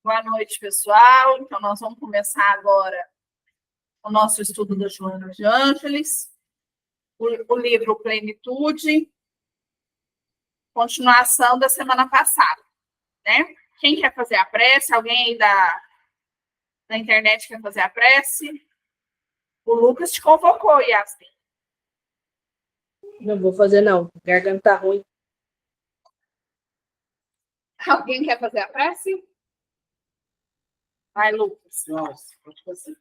Boa noite, pessoal. Então, nós vamos começar agora o nosso estudo da Joana de Ângeles, o livro Plenitude, continuação da semana passada, né? Quem quer fazer a prece? Alguém aí da internet quer fazer a prece? O Lucas te convocou, Yasmin. Não vou fazer, não. Garganta tá ruim. Alguém quer fazer a prece? Vai, Lucas. Nossa, pode fazer.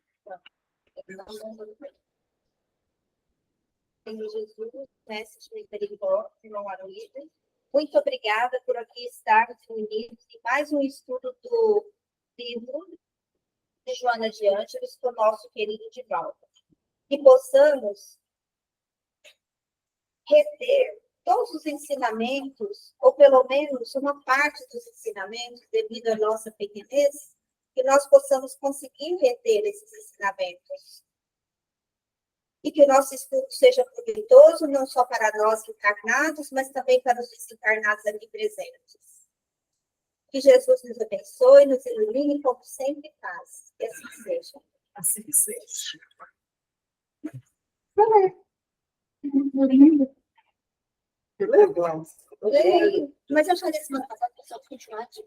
Senhor Jesus, mestre de misericórdia, irmão Aloysio, muito obrigada por aqui estarmos reunidos em mais um estudo do livro de Joana de Ângeles com o nosso querido Divaldo. Que possamos reter todos os ensinamentos, ou pelo menos uma parte dos ensinamentos, devido à nossa pequenez, que nós possamos conseguir reter esses ensinamentos. E que o nosso estudo seja proveitoso, não só para nós encarnados, mas também para os desencarnados aqui presentes. Que Jesus nos abençoe, nos ilumine, como sempre faz. Que assim seja. Assim que seja. Lindo. Que legal. Mas eu falei semana passada que eu só continuar de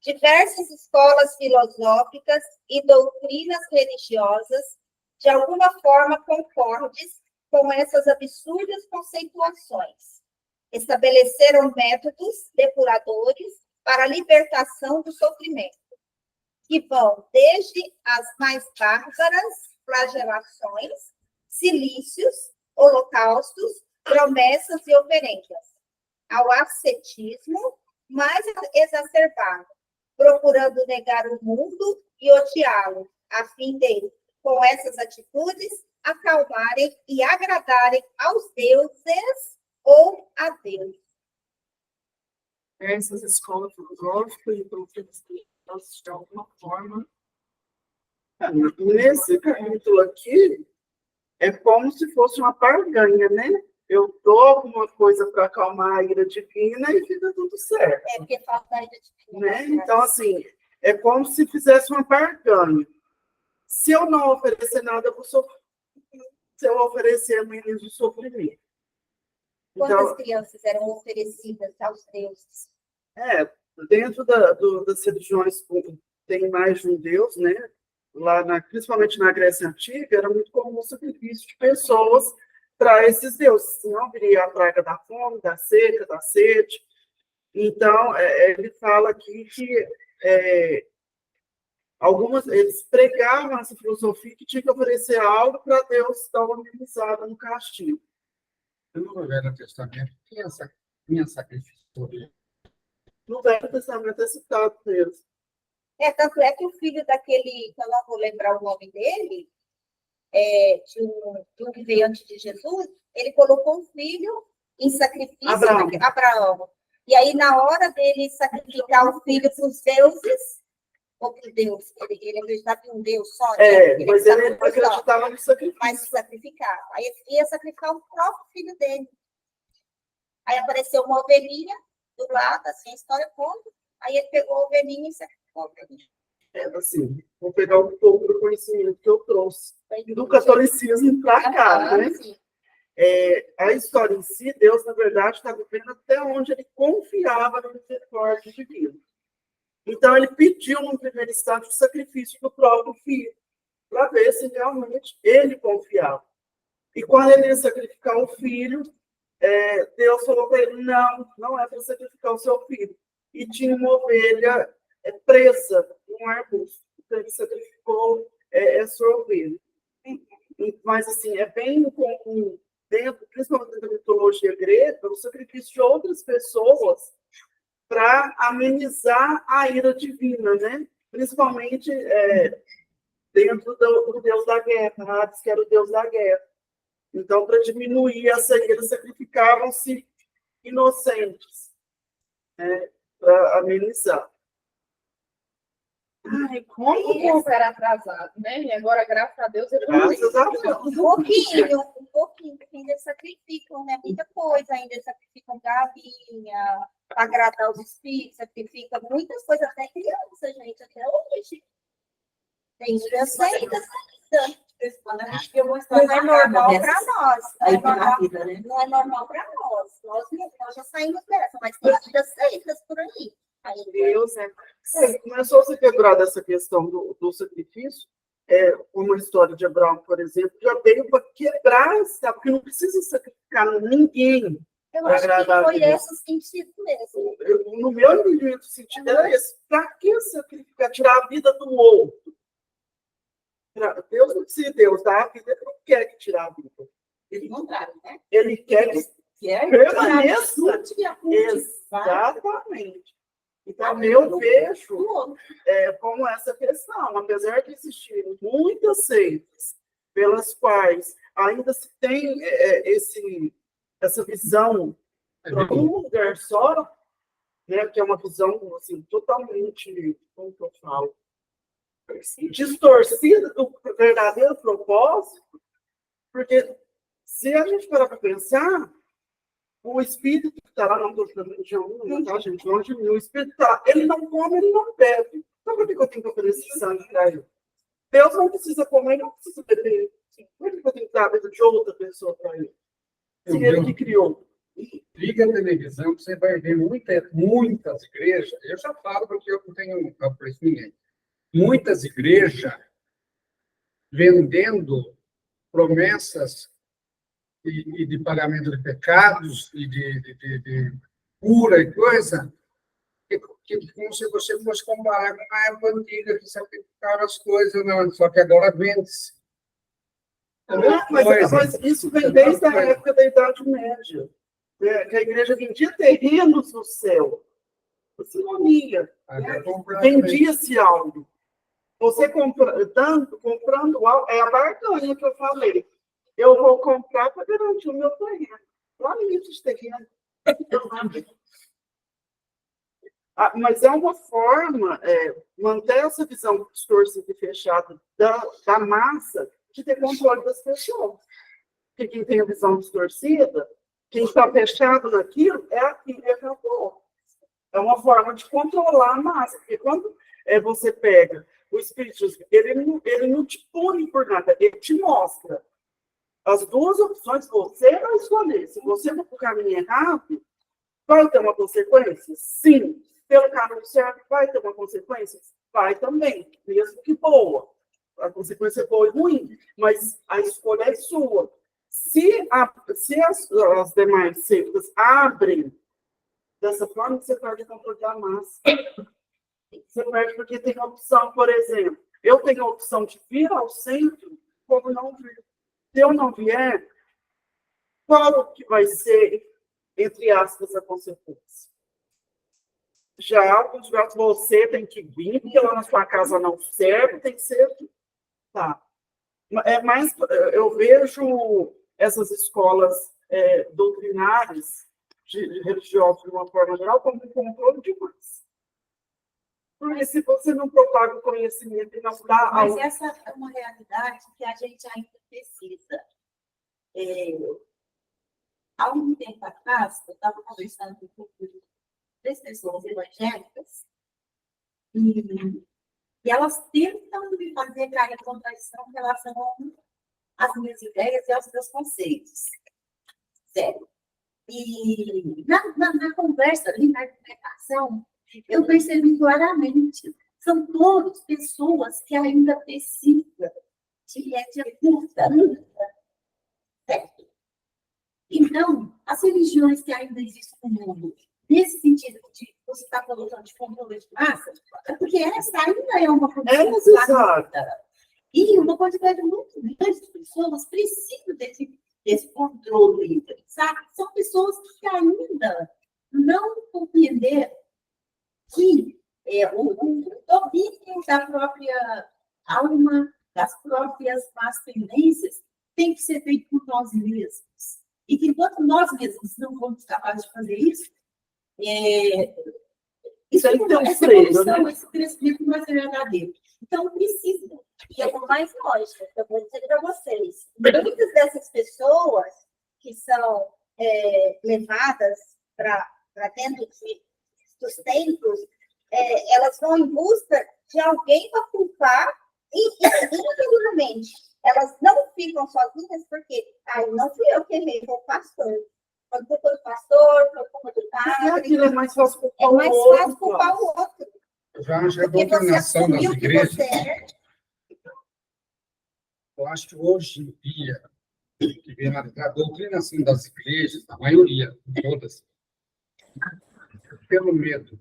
diversas escolas filosóficas e doutrinas religiosas de alguma forma concordes com essas absurdas conceituações. Estabeleceram métodos depuradores para a libertação do sofrimento, que vão desde as mais bárbaras flagelações, silícios, holocaustos, promessas e oferendas, ao ascetismo mais exacerbado, procurando negar o mundo e odiá-lo, a fim de, com essas atitudes, acalmarem e agradarem aos deuses ou a Deus. Essas escolas filosóficas e doutrinas religiosas, de alguma forma. Nesse capítulo aqui, é como se fosse uma barganha, né? Eu dou alguma coisa para acalmar a ira divina e fica tudo certo. É porque falta a ira divina. Né? Então, assim, é como se fizesse uma barganha. Se eu não oferecer nada, eu vou sofrer. Se eu oferecer, eu minimizo o sofrimento. Quantas Então, crianças eram oferecidas aos deuses? Dentro das religiões tem mais de um deus, né? Principalmente na Grécia Antiga, era muito comum o sacrifício de pessoas para esses deuses, senão viria a praga da fome, da seca, da sede. Então, ele fala aqui que eles pregavam essa filosofia que tinha que oferecer algo para Deus dar uma amenizada no castigo. No Velho Testamento tinha sacrifício. No Velho Testamento é citado mesmo. Tanto é que o filho daquele, que eu não vou lembrar o nome dele, de um que veio antes de Jesus, ele colocou um filho em sacrifício, Abraão. E aí, na hora dele sacrificar o filho para os deuses, ou para Deus, ele acreditava em um Deus só, mas ele acreditava no sacrifício. Mas sacrificar. Aí ele ia sacrificar o próprio filho dele. Aí apareceu uma ovelhinha do lado, assim, a história conta. Aí ele pegou a ovelhinha e sacrificou a ovelhinha. Assim, vou pegar um pouco do conhecimento que eu trouxe do catolicismo para cá, né? A história em si, Deus, na verdade, está vivendo até onde ele confiava na misericórdia divina. Então, ele pediu, no primeiro instante, o sacrifício do próprio filho, para ver se realmente ele confiava. E quando ele ia sacrificar o filho, Deus falou para ele, não é para sacrificar o seu filho. E tinha uma ovelha presa num arbusto. Então, ele sacrificou essa ovelha. Mas, assim, é bem comum, principalmente da mitologia grega, o sacrifício de outras pessoas para amenizar a ira divina, né? Principalmente dentro do deus da guerra, Hades, que era o deus da guerra. Então, para diminuir essa ira, sacrificavam-se inocentes, né? Para amenizar. Ai, como o povo era atrasado, né? E agora, graças a Deus, ele Graças a Deus. Um pouquinho, porque ainda sacrificam, né? Muita coisa, ainda sacrificam galinha, para agradar os espíritos, sacrificam muitas coisas, até criança Tem seitas ainda. Acho que eu vou estar Não é normal para dessas nós. Não é aí pela normal, vida, né? não é normal para nós. Nós já saímos dessa, mas tem ainda seitas por aí. Ainda. Deus é Começou a se quebrar dessa questão do sacrifício, uma história de Abraão, por exemplo, já veio para quebrar, sabe? Porque não precisa sacrificar ninguém. Eu acho que agradar a foi Deus. esse sentido mesmo. No meu entendimento, o sentido era esse. Para que sacrificar, tirar a vida do outro? Deus não precisa, Deus dá a vida, ele não quer que tirar a vida. Pelo contrário, né? Ele quer que Que é permaneça. e a cultivar Exatamente. Então, eu vejo como essa questão, apesar de existirem muitas seitas pelas quais ainda se tem essa visão para um lugar só, né, que é uma visão assim, totalmente, como que eu falo, distorcida do verdadeiro propósito, porque se a gente parar para pensar, o espírito que está lá, não estou falando de religião nenhuma, tá, gente? Longe de mim, o espírito está lá, ele não come, ele não bebe. Então, por que eu tenho que oferecer sangue para ele? Deus não precisa comer, ele não precisa beber. Por que eu tenho que dar a vida de outra pessoa para ele? Se ele que criou. Liga a televisão, você vai ver muitas igrejas. Eu já falo porque eu não tenho apreço ninguém. Muitas igrejas vendendo promessas e de pagamento de pecados e de cura e coisa, que como se você fosse comparar com a época antiga, que sacrificava as coisas, não, só que agora vende-se. Mas isso vem desde a época da Idade Média, né, que a igreja vendia terrenos no céu. Você não ia. Vendia-se algo. Você comprando algo, é a barganha que eu falei. Eu vou comprar para garantir o meu terreno. Lá no de terreno. Mas é uma forma, manter essa visão distorcida e fechada da massa, de ter controle das pessoas. Porque quem tem a visão distorcida, quem está fechado naquilo, é aquilo que acabou. É uma forma de controlar a massa. Porque quando você pega o Espiritismo, ele não te pune por nada, ele te mostra. As duas opções você vai escolher. Se você for para o caminho errado, vai ter uma consequência? Sim. Pelo caminho certo, vai ter uma consequência? Vai também, mesmo que boa. A consequência é boa e ruim, mas a escolha é sua. Se as demais seitas abrem dessa forma, você perde o controle da massa. Você perde porque tem a opção, por exemplo, eu tenho a opção de vir ao centro, como não vir. Se eu não vier, qual que vai ser, entre aspas, a consequência? Já, você tem que vir, porque lá na sua casa não serve, tem que ser aqui. Tá. Mas eu vejo essas escolas doutrinárias de religiosos, de uma forma geral, como um controle demais. Porque se você não propaga o conhecimento e não dá... Mas essa é uma realidade que a gente ainda precisa. Há um tempo atrás, eu estava conversando com três pessoas evangélicas e elas tentam me fazer cair em contradição em relação às minhas ideias e aos meus conceitos. Sério. E na conversa, ali, na explicação, eu percebi claramente, são todas pessoas que ainda precisam de ajuda. Certo? Então, as religiões que ainda existem no mundo, nesse sentido de você está colocando de controle de massa, é porque essa ainda é uma condição necessária. E uma quantidade muito grande de pessoas precisam desse controle, sabe? São pessoas que ainda não compreenderam que o domínio da própria alma, das próprias más tendências, tem que ser feito por nós mesmos. E que enquanto nós mesmos não fomos capazes de fazer isso, essa evolução, esse crescimento não vai ser verdadeiro. Então, precisa. E é o mais lógico, eu vou dizer para vocês. Muitas dessas pessoas que são levadas para dentro dos templos, elas vão em busca de alguém para culpar infelizmente, elas não ficam sozinhas porque, não fui eu que errei, foi o pastor. Quando foi o pastor, foi como do padre. Aquilo é mais fácil É culpar mais o outro. fácil culpar o outro. Eu já acho que a Porque você doutrinação das assumiu que igrejas, você é. eu acho que hoje em dia, que vem a doutrinação das igrejas, a maioria, todas, pelo medo.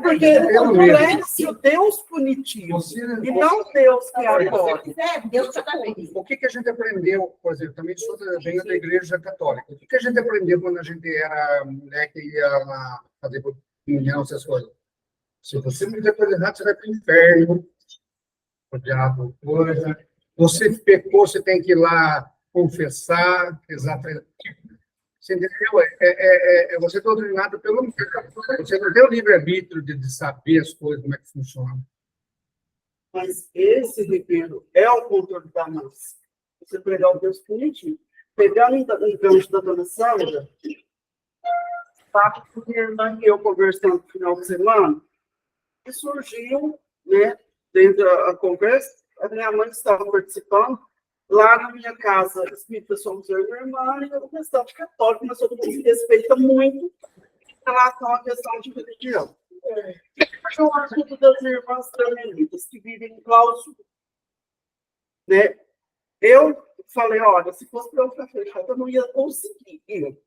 Porque Pelo o menos. é o Deus punitivo. Você, E não Deus que acolhe. Deus toda vez. o que a gente aprendeu, por exemplo, também venho da igreja católica, o que a gente aprendeu quando a gente era moleque e ia lá fazer comunhão, essas coisas? Se você não fizer coisa errada, você vai para o inferno, o diabo, coisa. Você pecou, você tem que ir lá confessar, exatamente. Você entendeu? Você é doutrinado pelo medo. Você não tem o livre-arbítrio de saber as coisas, como é que funciona. Mas esse, Ribeiro, é o controle da massa. Você pegar o Deus punitivo. Pegando um gancho da dona Sandra, com minha irmã e eu conversando no final de semana, e surgiu, né, dentro da conversa, a minha mãe estava participando, lá na minha casa, espírita somos eu e minha irmã, e eu restante católico, mas todo mundo se respeita muito em relação à questão de religião. Eu o assunto das irmãs carmelitas, que vivem em clausura. Né? Eu falei, olha, se fosse para eu ficar fechada, eu não ia conseguir ir.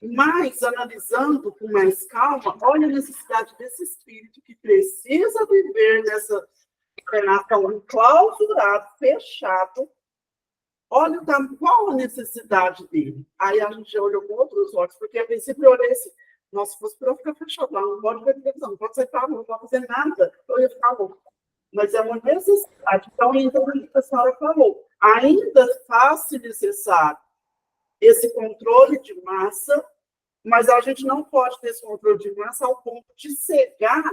Mas, analisando com mais calma, olha a necessidade desse espírito que precisa viver nessa encarnação enclausurado, fechado. Olha qual a necessidade dele. Aí a gente olhou com outros olhos, porque a princípio eu olhei assim, nossa, se fosse para eu ficar fechado lá, não pode ver televisão, não pode sair para não pode fazer nada, eu ia ficar louco. Mas é uma necessidade. Então, o que a senhora falou, ainda faz-se necessário esse controle de massa, mas a gente não pode ter esse controle de massa ao ponto de cegar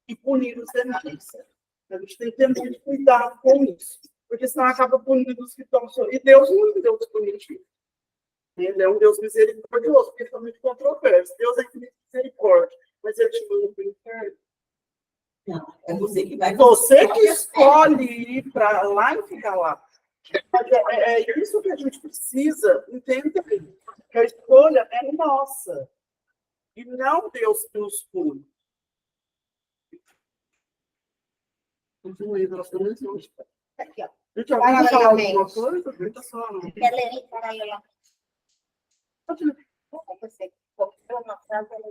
e punir os demais. A gente tem que ter muito cuidado com isso, porque senão acaba punindo os que estão... E Deus não é um Deus punitivo. Ele é um Deus misericordioso, porque é muito controverso. Deus é infinito misericórdia, mas ele te manda para o inferno. Não, é você que vai. Você que escolhe ir para lá e ficar lá. Mas é isso que a gente precisa entender. Que a escolha é nossa. E não Deus que nos pune. Continue, nós estamos juntos. Aqui, ó. Gente, alguém vai falar alguma coisa? Grita só. Quer ler? Paralelamente.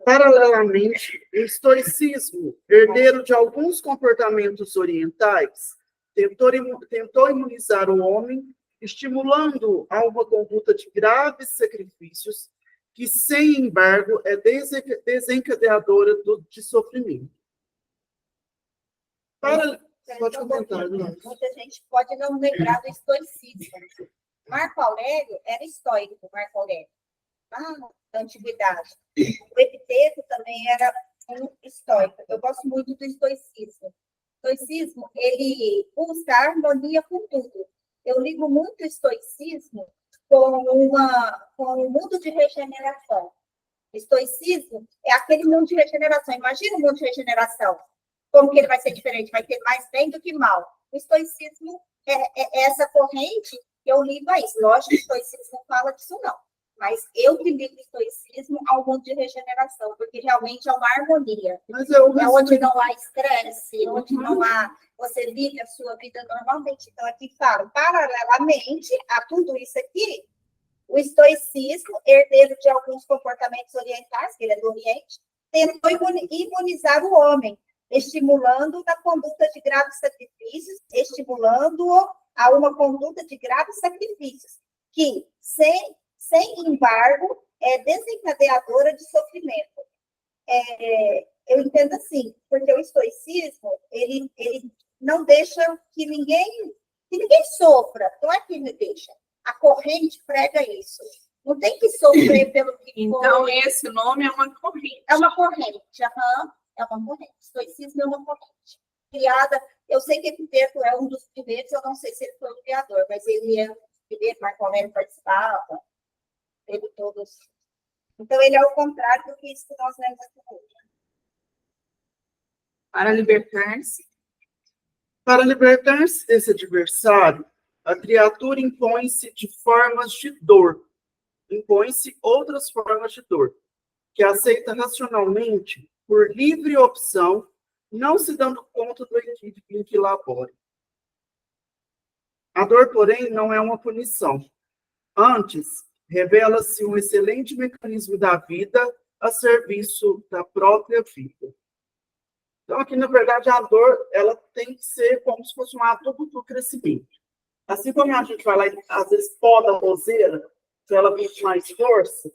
Paralelamente, o estoicismo, herdeiro de alguns comportamentos orientais, tentou imunizar o homem, estimulando a uma conduta de graves sacrifícios, que, sem embargo, é desencadeadora de sofrimento. Pode comentar, não. Muita gente pode não lembrar do estoicismo. Marco Aurélio era estoico, Marco Aurélio, lá na antiguidade. O Epiteto também era um estoico. Eu gosto muito do estoicismo. O estoicismo, ele busca harmonia com tudo. Eu ligo muito o estoicismo com um mundo de regeneração. O estoicismo é aquele mundo de regeneração. Imagina o mundo de regeneração. Como que ele vai ser diferente? Vai ter mais bem do que mal. O estoicismo é essa corrente que eu ligo a isso. Lógico que o estoicismo não fala disso, não. Mas eu que ligo o estoicismo ao mundo de regeneração, porque realmente é uma harmonia. É onde não há estresse, onde não há... Você vive a sua vida normalmente. Então, aqui falo, paralelamente a tudo isso aqui, o estoicismo, herdeiro de alguns comportamentos orientais, que ele é do Oriente, tentou imunizar o homem, estimulando a conduta de graves sacrifícios, estimulando-o a uma conduta de graves sacrifícios, que, sem embargo, é desencadeadora de sofrimento. Eu entendo assim, porque o estoicismo, ele não deixa que ninguém sofra, não é que me deixa. A corrente prega isso. Não tem que sofrer pelo que Então, esse nome é uma corrente. É uma corrente, é uma corrente. Estoicismo é uma corrente. Criada, eu sei que Epiteto é um dos primeiros, eu não sei se ele foi o criador, mas ele é o primeiro, Marco Aurélio participava, teve todos. Então, ele é o contrário do que isso que nós lemos aqui hoje. Para libertar-se Para libertar-se desse adversário, a criatura impõe-se de formas de dor. Impõe-se outras formas de dor, que aceita racionalmente, por livre opção, não se dando conta do equívoco em que labora. A dor, porém, não é uma punição. Antes, revela-se um excelente mecanismo da vida a serviço da própria vida. Então, aqui, na verdade, a dor, ela tem que ser como se fosse um adubo do crescimento. Assim como a gente vai lá e, às vezes, poda a roseira, para ela vir com mais força,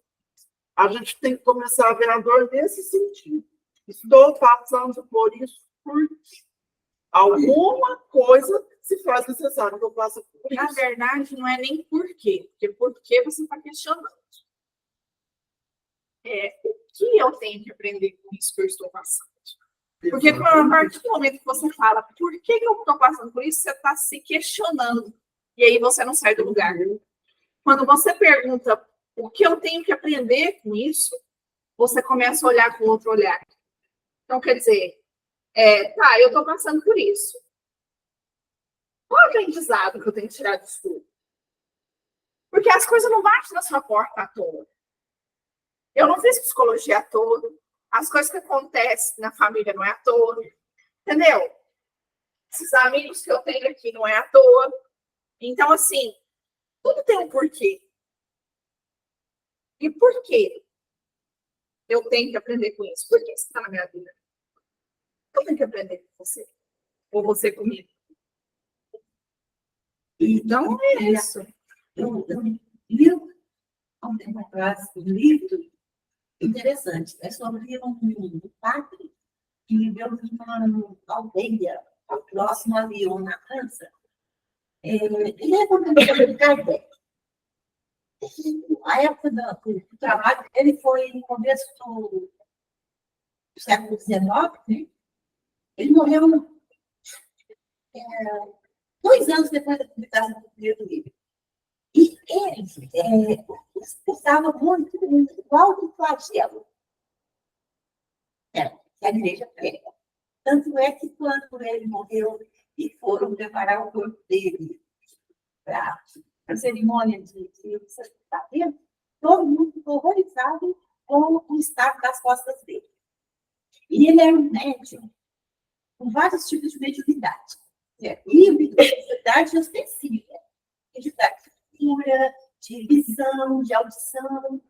a gente tem que começar a ver a dor nesse sentido. Estou passando por isso porque alguma coisa se faz necessário que eu passe por isso. Na verdade, não é nem por quê, porque por quê você está questionando. O que eu tenho que aprender com isso que eu estou passando? Porque a partir do momento que você fala por que eu estou passando por isso, você está se questionando. E aí você não sai do lugar. Quando você pergunta o que eu tenho que aprender com isso, você começa a olhar com outro olhar. Então, quer dizer, eu estou passando por isso. Qual é o aprendizado que eu tenho que tirar disso tudo? Porque as coisas não batem na sua porta à toa. Eu não fiz psicologia à toa. As coisas que acontecem na família não é à toa. Entendeu? Esses amigos que eu tenho aqui não é à toa. Então, assim, tudo tem um porquê. E por quê eu tenho que aprender com isso? Por que isso está na minha vida? Eu tenho que aprender com você. Ou você comigo. Então, é isso. Eu li há um tempo atrás um livro interessante. É sobre um padre que viveu numa aldeia próximo a Lyon, na França. Ele é contemporâneo de Kardec. A época do trabalho dele foi no começo do século XIX, né? Ele morreu 2 anos depois da publicação do primeiro livro. E ele usava muito o autoflagelo. Que a igreja prega. Tanto é que quando ele morreu e foram preparar o corpo dele para a cerimônia de sepultamento, todo mundo ficou horrorizado com o estado das costas dele. E ele era um médium com vários tipos de mediunidade. E mediunidade ostensiva. Mediunidade de cura, de visão, de audição.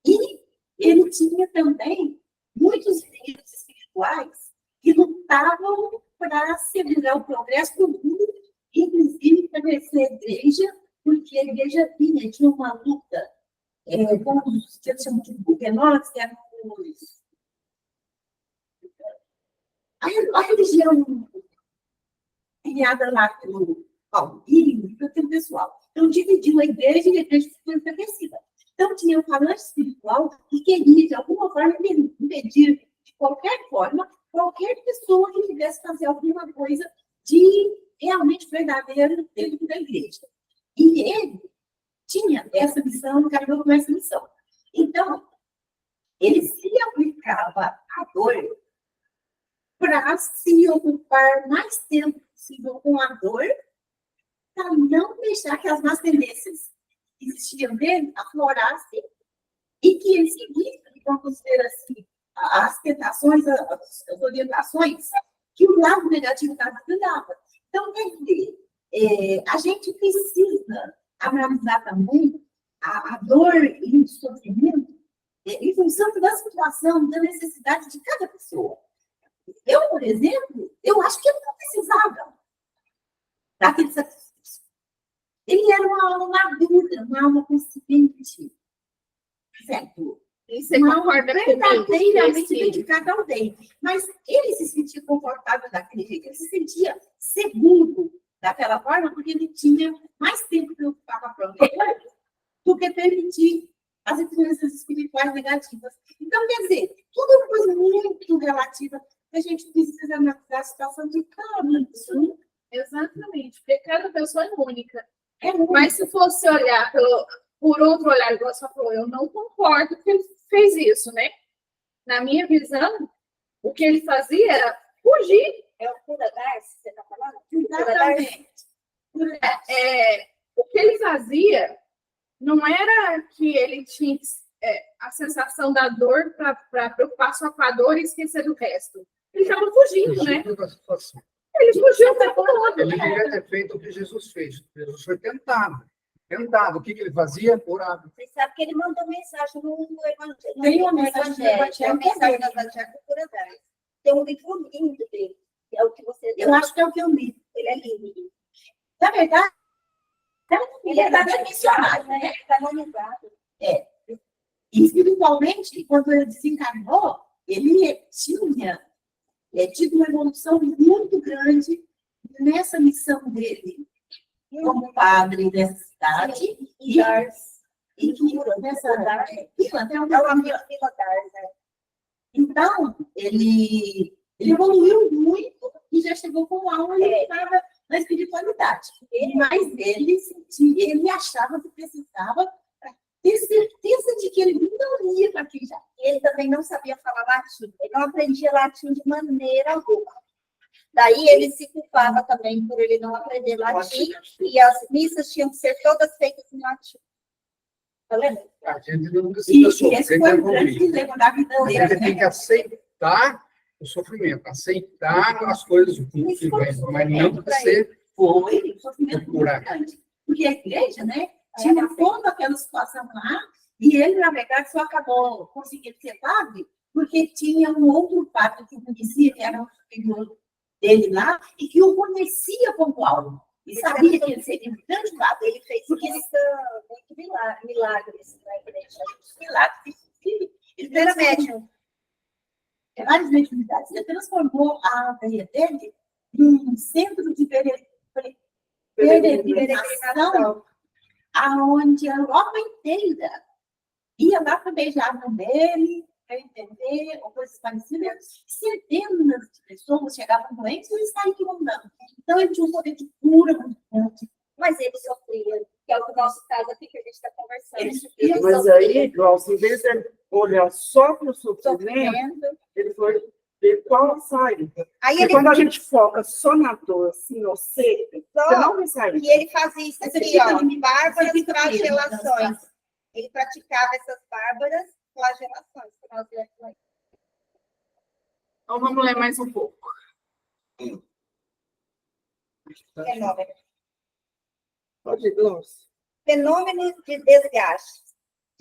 E ele tinha também muitos espíritos espirituais que lutavam para segurar o progresso do mundo, inclusive para crescer a igreja, porque a igreja tinha uma luta com os que chamam de huguenotes, que eram a religião criada lá pelo Paulinho e pelo pessoal. Então, dividiu a igreja e a igreja foi enfraquecida. Então, tinha um falante espiritual que queria, de alguma forma, impedir, de qualquer forma, qualquer pessoa que quisesse fazer alguma coisa de realmente verdadeiro dentro da igreja. E ele tinha essa missão, carregou com essa missão. Então, ele se aplicava à dor para se ocupar mais tempo possível com a dor, para não deixar que as más tendências que existiam dele aflorassem e que ele seguisse, vamos dizer assim, as tentações, as orientações que o lado negativo da vida dava. Então, quer dizer, a gente precisa analisar também a dor e o sofrimento em função da situação, da necessidade de cada pessoa. Eu, por exemplo, eu acho que eu não precisava daquele sacrifício. Ele era uma alma madura, uma alma consciente, certo? Você concorda verdadeiramente dedicada ao bem. Mas ele se sentia confortável daquele jeito, ele se sentia seguro daquela forma, porque ele tinha mais tempo para ocupar com a própria vida do que permitir as influências espirituais negativas. Então, quer dizer, tudo é uma coisa muito relativa. A gente precisa analisar a situação de cada pessoa. Exatamente, porque cada pessoa é única. É única. Mas se fosse olhar por outro olhar, igual você falou, eu não concordo que ele fez isso, né? Na minha visão, o que ele fazia era fugir, É o Cura Darcy, você está falando? Exatamente. O que ele fazia não era que ele tinha a sensação da dor para preocupar só com a dor e esquecer do resto. Ele estava fugindo, né? Fugindo da situação. Ele fugiu o tempo todo. Ele devia ter feito o que Jesus fez. Jesus foi tentado. Tentado. O que ele fazia? Orava. Você sabe que ele mandou mensagem no Evangelho. Tem uma mensagem no Evangelho Tem uma mensagem também. do Evangelho do Cura Darcy. Tem um livro lindo dele, que é o que você... Eu acho que é o que eu li. Ele é lindo. Na verdade, ele é missionário, né? Ele está canonizado. E espiritualmente, quando ele desencarnou, ele tinha tido uma evolução muito grande nessa missão dele, como padre dessa cidade, e nessa vila, tem É uma uma Vila Darcy, né? Então, ele evoluiu muito e já chegou com alma e estava na espiritualidade. Mas ele achava que precisava ter certeza de que ele não ia para aquele já. Ele também não sabia falar latim. Ele não aprendia latim de maneira alguma. Daí ele se culpava também por ele não aprender latim, e as missas tinham que ser todas feitas em latim. Tá vendo? A gente não E precisa sofrer, esse foi o evoluir. grande dilema da vida A dele. gente tem que aceitar o sofrimento, aceitar as coisas que vêm, mas não ser Foi um sofrimento muito procurar. grande. Porque a igreja, né, tinha toda aquela situação lá, e ele, na verdade, só acabou conseguindo ser padre porque tinha um outro padre que o conhecia, que era um superior dele lá, e que o conhecia como Paulo. E sabia que ele seria um grande padre. Ele fez muito milagres na igreja. Milagres. Ele era médium. Várias mediunidades. Ele transformou a aldeia dele num centro de peregrinação, aonde a Europa inteira ia lá para beijar a mão dele, para entender, ou coisas parecidas. Centenas de pessoas chegavam doentes e eles saíam andando. Então, ele tinha um poder de cura muito grande. Mas ele sofria, que é o nosso caso aqui que a gente está conversando. Ele sofria. Mas aí, Glaucio, em vez de ele olhar só para o sofrimento, Sofrendo. ele foi ver qual a saída. Aí Porque ele, quando a gente foca só na dor, assim, no seco, você não vai sair. e ele fazia isso Você aqui, fica ó, limitado, bárbaras você fica preso, flagelações. Ele praticava essas bárbaras flagelações. que nós lemos aí. Então vamos ler mais um pouco. Fenômeno. Pode ir, Glaucio. Fenômeno de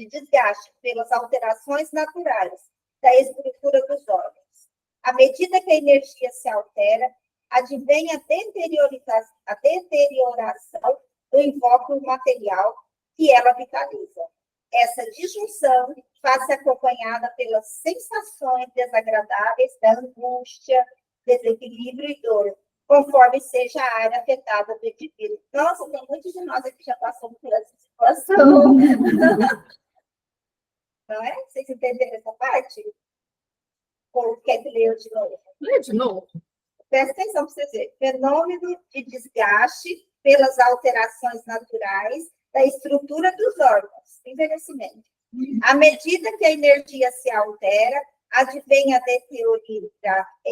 desgaste pelas alterações naturais da estrutura dos órgãos. À medida que a energia se altera, advém a deterioração do invólucro material que ela vitaliza. Essa disjunção faz-se acompanhada pelas sensações desagradáveis da angústia, desequilíbrio e dor, conforme seja a área afetada do indivíduo. Nossa, tem muitos de nós aqui que já passamos por essa situação. Não é? Vocês entenderam essa parte? Ou quer que leia de novo? Lê de novo. Presta atenção para vocês verem. Fenômeno de desgaste pelas alterações naturais da estrutura dos órgãos. Envelhecimento. À medida que a energia se altera, advém a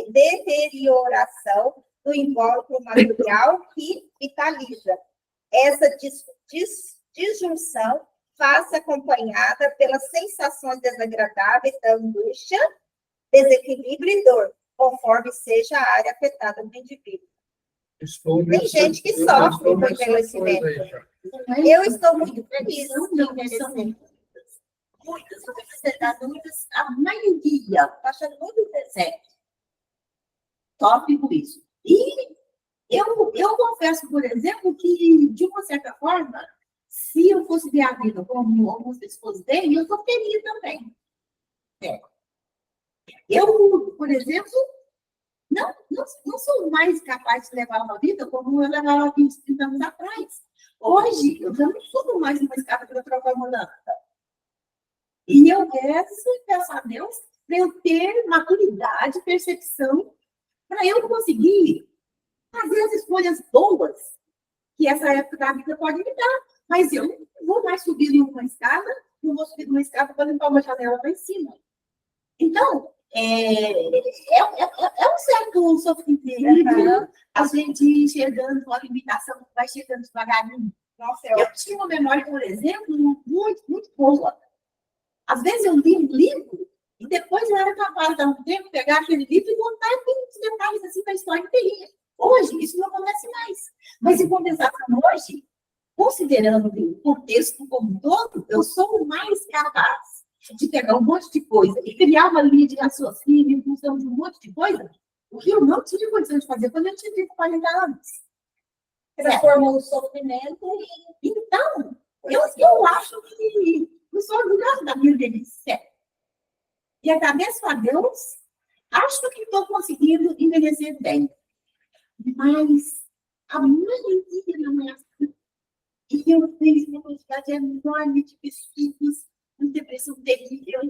deterioração do invólucro material que vitaliza. Essa disjunção faz-se acompanhada pelas sensações desagradáveis da angústia, desequilíbrio e dor, conforme seja a área afetada do indivíduo. Tem gente que sofre com envelhecimento. Eu estou muito feliz com o envelhecimento. Muitas, a maioria, está achando muito certo. Sofre com isso. E eu confesso, por exemplo, que, de uma certa forma, se eu fosse ver a vida como algumas pessoas veem, eu sofreria também. Eu, por exemplo, não sou mais capaz de levar uma vida como eu levava há 20, 30 anos atrás. Hoje, eu já não subo mais uma escada para trocar uma lâmpada. E eu peço a Deus para eu ter maturidade, percepção, para eu conseguir fazer as escolhas boas que essa época da vida pode me dar. Mas eu não vou mais subir numa escada, não vou subir numa escada para limpar uma janela lá em cima. Então, É um certo sofrimento, a gente enxergando uma limitação, vai chegando devagarinho. Nossa, Eu tinha uma memória, por exemplo, muito, muito boa. Às vezes eu li um livro e depois eu era capaz de dar um tempo, pegar aquele livro e contar os detalhes assim da história inteirinha. Hoje, isso não acontece mais. Mas, em compensação, hoje, considerando o contexto como um todo, eu sou mais capaz de pegar um monte de coisa e criar uma linha de raciocínio em função de um monte de coisa, o que eu não tive condição de fazer quando eu tive 40 anos. transformou o sofrimento em... Então, eu acho que eu sou orgulhosa da minha velhice. E agradeço a Deus, acho que estou conseguindo envelhecer bem. Mas a maioria não é assim. E eu fiz uma quantidade enorme de pesquisas, uma depressão terrível,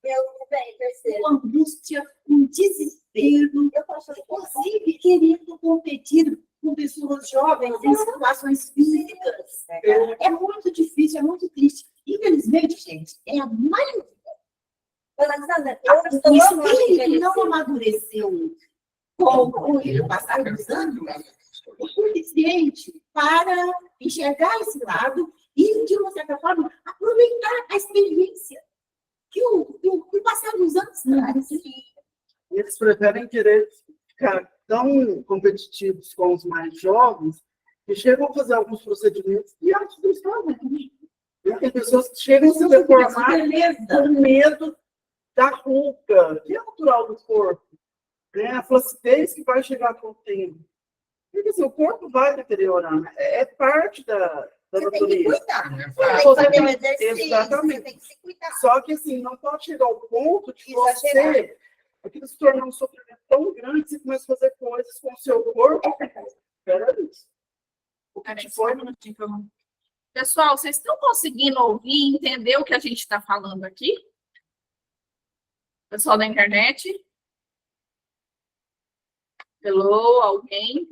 Eu também percebo. uma angústia, um desespero, inclusive querendo competir com pessoas jovens em situações físicas. É muito difícil, é muito triste. Infelizmente, gente, é a maioria. Alexandra, eu O estou espírito não amadureceu com o passar dos anos o suficiente para enxergar esse lado e, de uma certa forma, aproveitar a experiência que o passar dos anos traz. Eles preferem querer ficar tão competitivos com os mais jovens que chegam a fazer alguns procedimentos e acho que eles fazem. Tem pessoas que chegam a se deformar com medo da ruga, que é natural do corpo, né? A flacidez que vai chegar com o tempo. Porque assim, o corpo vai deteriorando, é parte da Você tem que natureza. cuidar. É Você tem que fácil. fazer um exercício, Exatamente. você tem que se cuidar. Só que assim, não pode chegar ao ponto de Exagerar. você, aquilo se tornar um sofrimento tão grande que você começa a fazer coisas com o seu corpo. Peraí. O que Peraí, te só um foi? minutinho que eu não- Pessoal, vocês estão conseguindo ouvir e entender o que a gente está falando aqui? Pessoal da internet? Hello, alguém?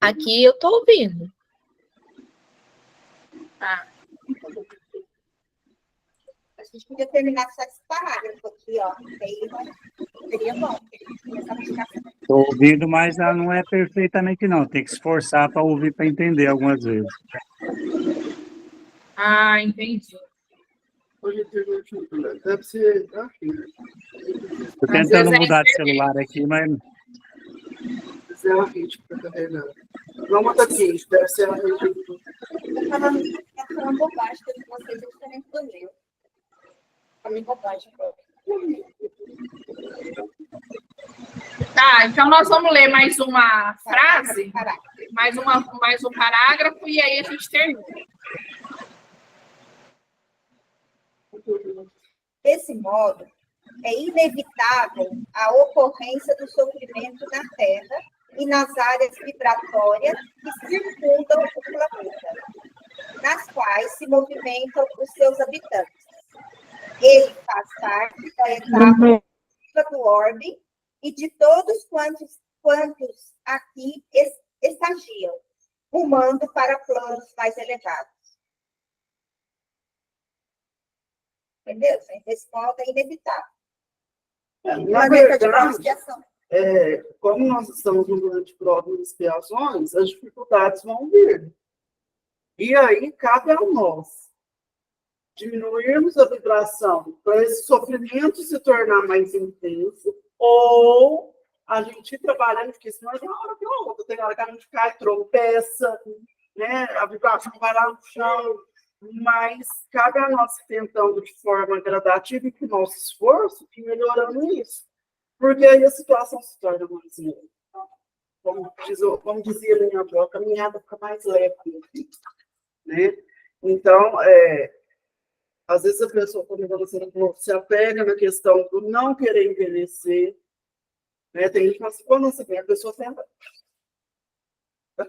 Aqui eu tô ouvindo. Tá. A gente podia terminar só esse parágrafo aqui, ó. Aí, seria bom. Começar a ficar Estou ouvindo, mas ela não é perfeitamente, não. Tem que se esforçar para ouvir, para entender algumas vezes. Ah, entendi. Deve ser. Estou Às tentando vezes é mudar de celular aqui, mas É a rede que está carregando. Vamos daqui, deve ser a rede. Tá falando bobagem, que vocês é diferente do meu. A minha bobagem. Tá, então nós vamos ler mais uma frase, Parágrafo. mais um parágrafo e aí a gente termina. Desse modo, é inevitável a ocorrência do sofrimento na Terra e nas áreas vibratórias que circundam o planeta, nas quais se movimentam os seus habitantes. Ele faz parte da etapa do orbe e de todos quantos aqui estagiam, rumando para planos mais elevados. Entendeu? Esse modo é inevitável. Na Planeta de verdade, expiação. como nós estamos no momento de provas e expiações, as dificuldades vão vir. E aí cabe a nós diminuirmos a vibração para esse sofrimento se tornar mais intenso, ou a gente ir trabalhando, porque senão de uma hora para outra, tem hora que a gente cai, tropeça, né? A vibração vai lá no chão, mas cabe a nós tentando de forma gradativa e com o nosso esforço ir melhorando isso, porque aí a situação se torna mais leve. Como dizia a minha avó, a caminhada fica mais leve, né? Então, às vezes a pessoa, como você falou, se apega na questão do não querer envelhecer, né? Tem gente que fala assim, quando você vem, a pessoa tenta. Né?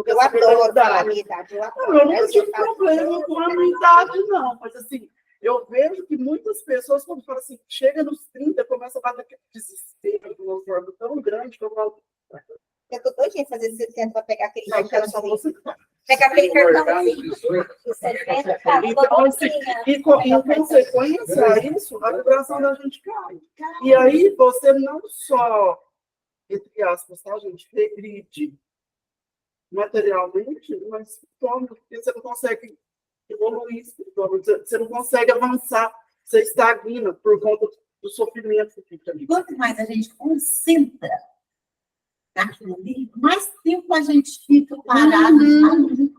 Eu adoro falar a minha idade. Eu adoro. Eu não tive problema com a minha idade, não. Mas, assim, eu vejo que muitas pessoas, quando falam assim, chega nos 30, começa a bater aquele desespero de uma forma tão grande que eu falo. Eu tô doidinha fazer 60 para pegar aquele Não, quero só cartãozinho. você. Pega aquele cartão Guardado 18. de 70, cara, Então, assim, em consequência a isso, a vibração da gente cai. E aí você não só, entre aspas, tá, gente, regride materialmente, mas espiritualmente, porque você não consegue evoluir espiritualmente, você não consegue avançar, você estagna por conta do sofrimento que fica ali. Quanto mais a gente concentra naquilo ali, mais tempo a gente fica parado, sabe?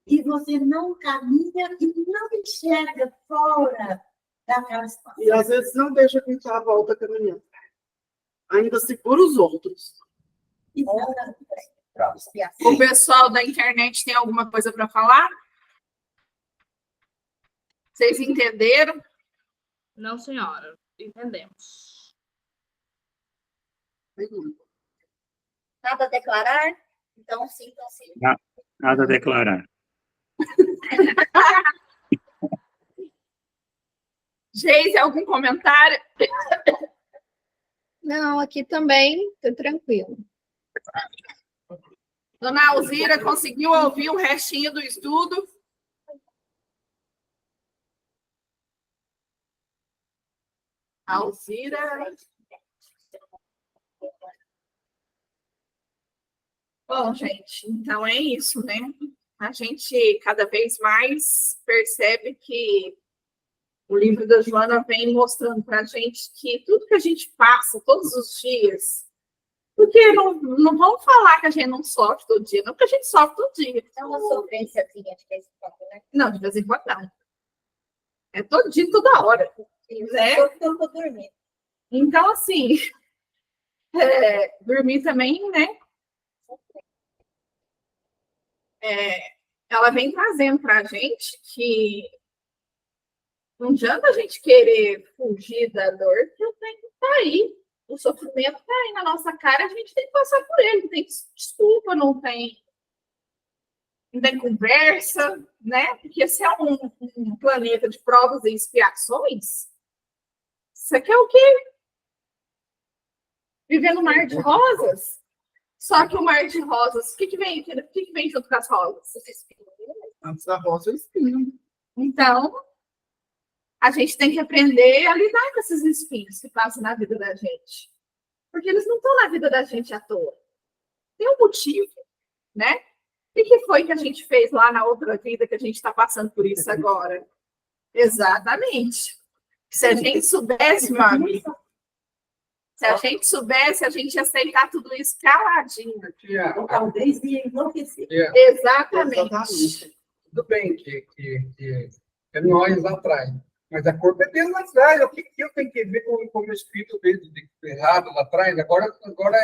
E você não caminha e não enxerga fora daquela situação. E às vezes não deixa quem está à volta caminhando. Ainda segura os outros. O pessoal da internet tem alguma coisa para falar? Vocês entenderam? Não, senhora. Entendemos. nada a declarar? Então, sim, então sim. Nada a declarar. Geise, algum comentário? Não, aqui também tá tranquilo. Dona Alzira, conseguiu ouvir o restinho do estudo? Alzira. Bom, gente, então é isso, né? A gente cada vez mais percebe que o livro da Joana vem mostrando para a gente que tudo que a gente passa todos os dias, porque não vamos falar que a gente não sofre todo dia, não, porque a gente sofre todo dia. É uma sofrênciazinha de vez em quando, né? Não, de vez em quando não. É todo dia, toda hora. Né? Todo tempo dormir. Então, assim, dormir também, né? Ela vem trazendo para a gente que não adianta a gente querer fugir da dor, que o tempo está aí. O sofrimento está aí na nossa cara, a gente tem que passar por ele. Não tem desculpa, não tem conversa, né? Porque se é um planeta de provas e expiações, você quer o quê? Viver no mar de rosas? Só que o mar de rosas, o que vem junto com as rosas? Antes da rosa, o espinho. Então, a gente tem que aprender a lidar com esses espinhos que passam na vida da gente. Porque eles não estão na vida da gente à toa. Tem um motivo, né? O que foi que a gente fez lá na outra vida que a gente está passando por isso agora? Exatamente. Se a gente soubesse, meu amigo, se a gente soubesse, a gente ia aceitar tudo isso caladinho. Talvez ia enlouquecer. Exatamente. Tudo bem que é nós lá atrás, mas a culpa é dele lá atrás. O que eu tenho que ver com o espírito dele de errado lá atrás? Agora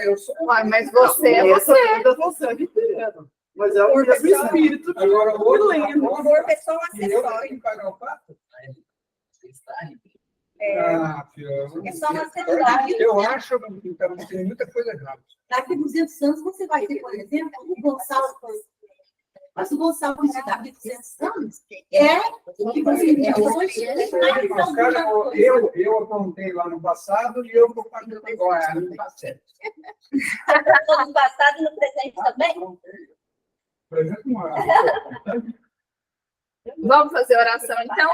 eu sou. Mas você é você. Você é inteiro. Mas é o mesmo espírito que Agora, eu lembro. O corpo é só um E eu acessório. tenho que pagar o pato? É só um acessório. Eu acho que tem muita coisa errada. Daqui a 200 anos, você vai ter, por exemplo, o Gonçalo. Mas o Gonçalo, daqui a 200 anos, o que você é hoje. Mas, cara, eu apontei lá no passado e eu vou fazer agora. Não está certo. No passado e no presente também? Por exemplo, Vamos fazer oração, então?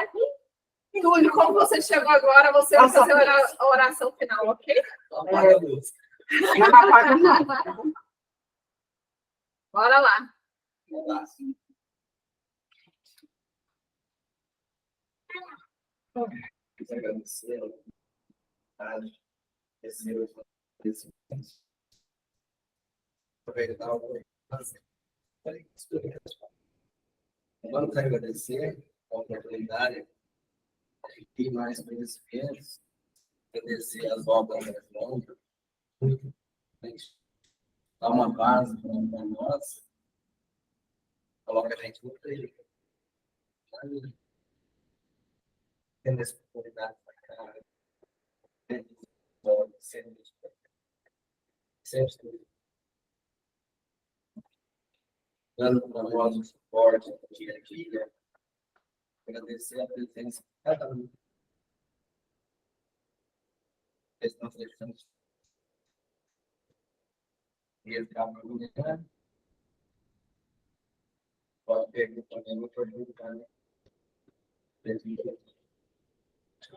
Túlio, como você chegou agora, você vai fazer a oração final, ok? Bora lá. Agradecer a receber os agradecimentos. Aproveitar o vamos agradecer a oportunidade de ter mais conhecimentos, agradecer as obras da mão, dar uma base para nós, coloca a gente no trilho. Tendo essa oportunidade para cá, sempre dando para nós o suporte do dia a dia, agradecer a presença de cada um. Nós deixamos e para amanhã, pode perguntar também, não perguntar, né?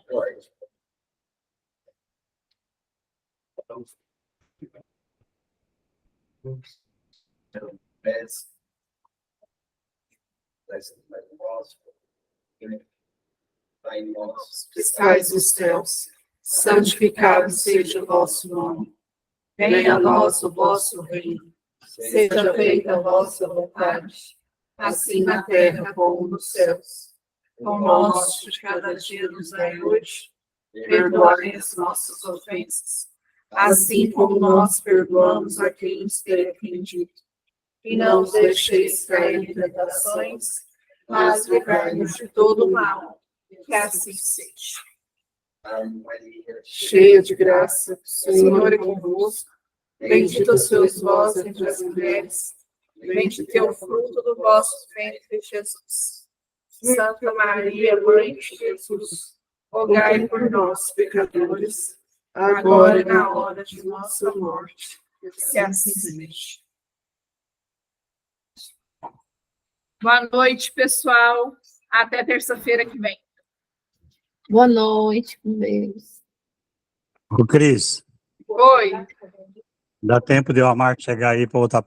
Pode. Que estais nos céus, santificado seja o vosso nome. Venha a nós o vosso reino. Seja feita a vossa vontade, assim na terra como nos céus. O pão nosso de cada dia nos dai hoje. Perdoai as nossas ofensas, assim como nós perdoamos a quem nos tem ofendido. E não nos deixeis cair em tentações, mas livrai-nos de todo mal. Que assim seja. Cheia de graça, o Senhor é convosco. Bendita sois vós entre as mulheres. Bendito é o fruto do vosso ventre, Jesus. Santa Maria, Mãe de Jesus, rogai por nós, pecadores, agora e na hora de nossa morte. Que assim seja. Boa noite, pessoal. Até terça-feira que vem. Boa noite, com Deus. Ô, Cris, Oi. dá tempo de o Amarco chegar aí para outra